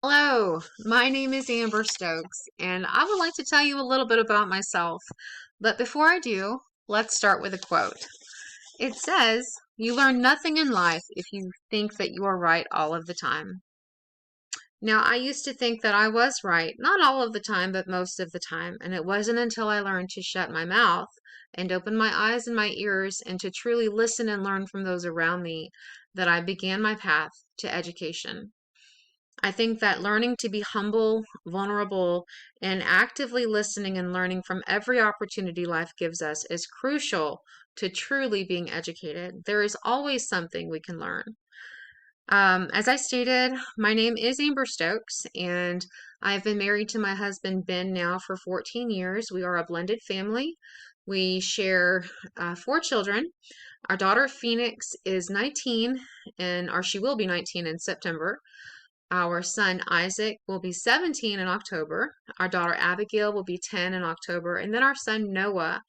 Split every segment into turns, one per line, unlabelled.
Hello, my name is Amber Stokes, and I would like to tell you a little bit about myself. But before I do, let's start with a quote. It says, "You learn nothing in life if you think that you are right all of the time." Now, I used to think that I was right, not all of the time, but most of the time, and it wasn't until I learned to shut my mouth and open my eyes and my ears and to truly listen and learn from those around me that I began my path to education. I think that learning to be humble, vulnerable, and actively listening and learning from every opportunity life gives us is crucial to truly being educated. There is always something we can learn. As I stated, my name is Amber Stokes, and I've been married to my husband Ben now for 14 years. We are a blended family. We share four children. Our daughter Phoenix is 19, or she will be 19 in September. Our son Isaac will be 17 in October. Our daughter Abigail will be 10 in October. And then our son Noah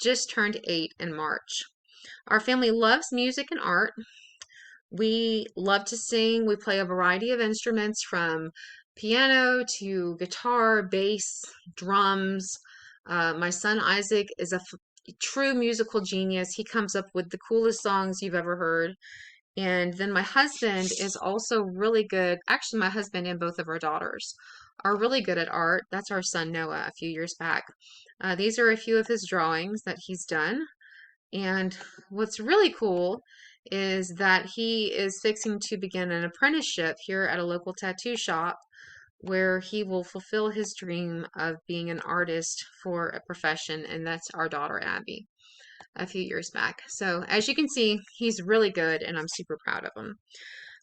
just turned 8 in March. Our family loves music and art. We love to sing. We play a variety of instruments from piano to guitar, bass, drums. My son Isaac is a true musical genius. He comes up with the coolest songs you've ever heard. And then my husband is also really good. Actually, my husband and both of our daughters are really good at art. That's our son Noah a few years back. These are a few of his drawings that he's done. And what's really cool is that he is fixing to begin an apprenticeship here at a local tattoo shop where he will fulfill his dream of being an artist for a profession, and that's our daughter Abby a few years back. So as you can see, he's really good, and I'm super proud of him.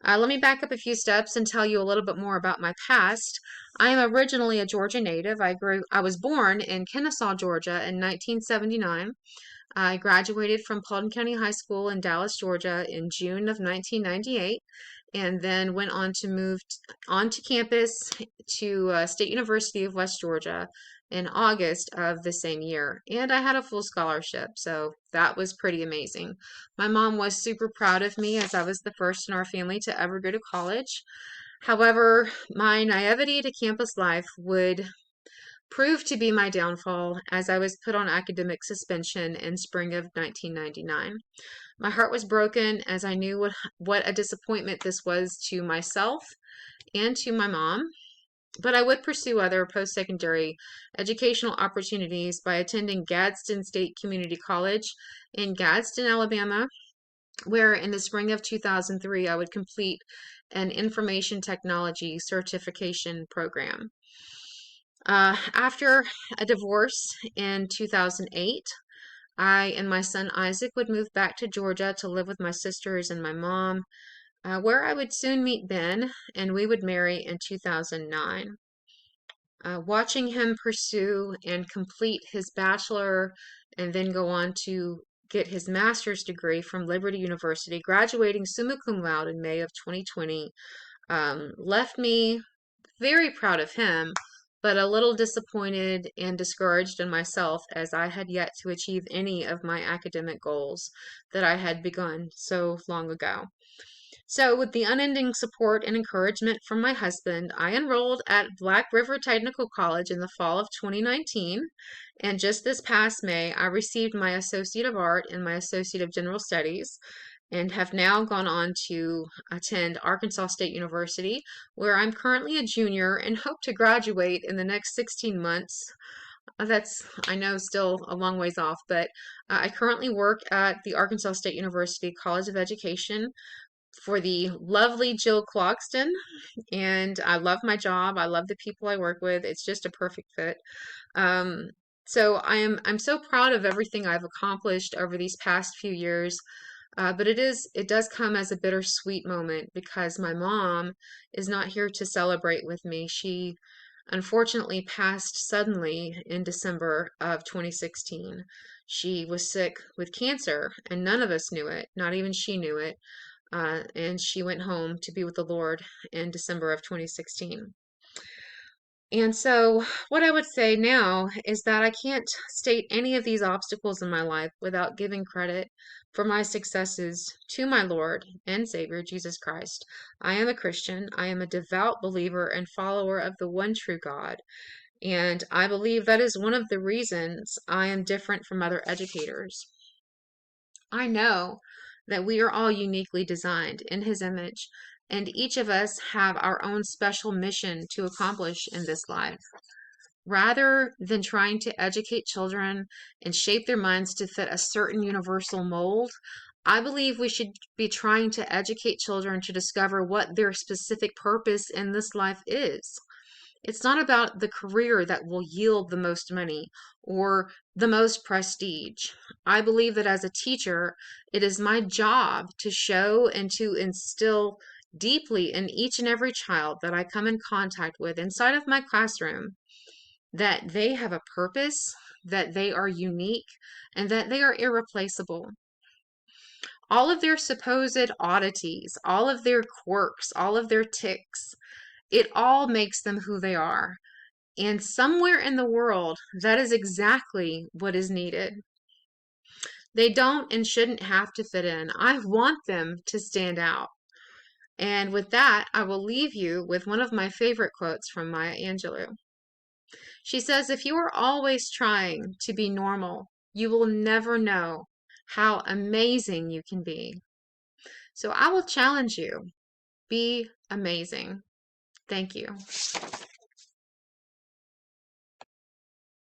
Let me back up a few steps and tell you a little bit more about my past. I am originally a Georgia native. I was born in Kennesaw, Georgia in 1979. I graduated from Paulding County High School in Dallas, Georgia in June of 1998, and then went on to move onto campus to State University of West Georgia in August of the same year. And I had a full scholarship, so that was pretty amazing. My mom was super proud of me as I was the first in our family to ever go to college. However, my naivety to campus life would proved to be my downfall as I was put on academic suspension in spring of 1999. My heart was broken as I knew what a disappointment this was to myself and to my mom. But I would pursue other post secondary educational opportunities by attending Gadsden State Community College in Gadsden, Alabama, where in the spring of 2003 I would complete an information technology certification program. After a divorce in 2008, I and my son Isaac would move back to Georgia to live with my sisters and my mom, where I would soon meet Ben, and we would marry in 2009. Watching him pursue and complete his bachelor and then go on to get his master's degree from Liberty University, graduating summa cum laude in May of 2020, left me very proud of him, but a little disappointed and discouraged in myself as I had yet to achieve any of my academic goals that I had begun so long ago. So, with the unending support and encouragement from my husband, I enrolled at Black River Technical College in the fall of 2019. And just this past May, I received my Associate of Art and my Associate of General Studies and have now gone on to attend Arkansas State University, where I'm currently a junior and hope to graduate in the next 16 months. That's, I know, still a long ways off, but I currently work at the Arkansas State University College of Education for the lovely Jill Clogston, and I love my job. I love the people I work with. It's just a perfect fit. Um, so I'm so proud of everything I've accomplished over these past few years. But it does come as a bittersweet moment because my mom is not here to celebrate with me. She unfortunately passed suddenly in December of 2016. She was sick with cancer, and none of us knew it. Not even she knew it. And she went home to be with the Lord in December of 2016. And so, what I would say now is that I can't state any of these obstacles in my life without giving credit for my successes to my Lord and Savior, Jesus Christ. I am a Christian. I am a devout believer and follower of the one true God. And I believe that is one of the reasons I am different from other educators. I know that we are all uniquely designed in His image, and each of us have our own special mission to accomplish in this life. Rather than trying to educate children and shape their minds to fit a certain universal mold, I believe we should be trying to educate children to discover what their specific purpose in this life is. It's not about the career that will yield the most money or the most prestige. I believe that as a teacher, it is my job to show and to instill deeply in each and every child that I come in contact with inside of my classroom that they have a purpose, that they are unique, and that they are irreplaceable. All of their supposed oddities, all of their quirks, all of their ticks, it all makes them who they are. And somewhere in the world, that is exactly what is needed. They don't and shouldn't have to fit in. I want them to stand out. And with that, I will leave you with one of my favorite quotes from Maya Angelou. She says, if you are always trying to be normal, you will never know how amazing you can be. So I will challenge you, be amazing. Thank you.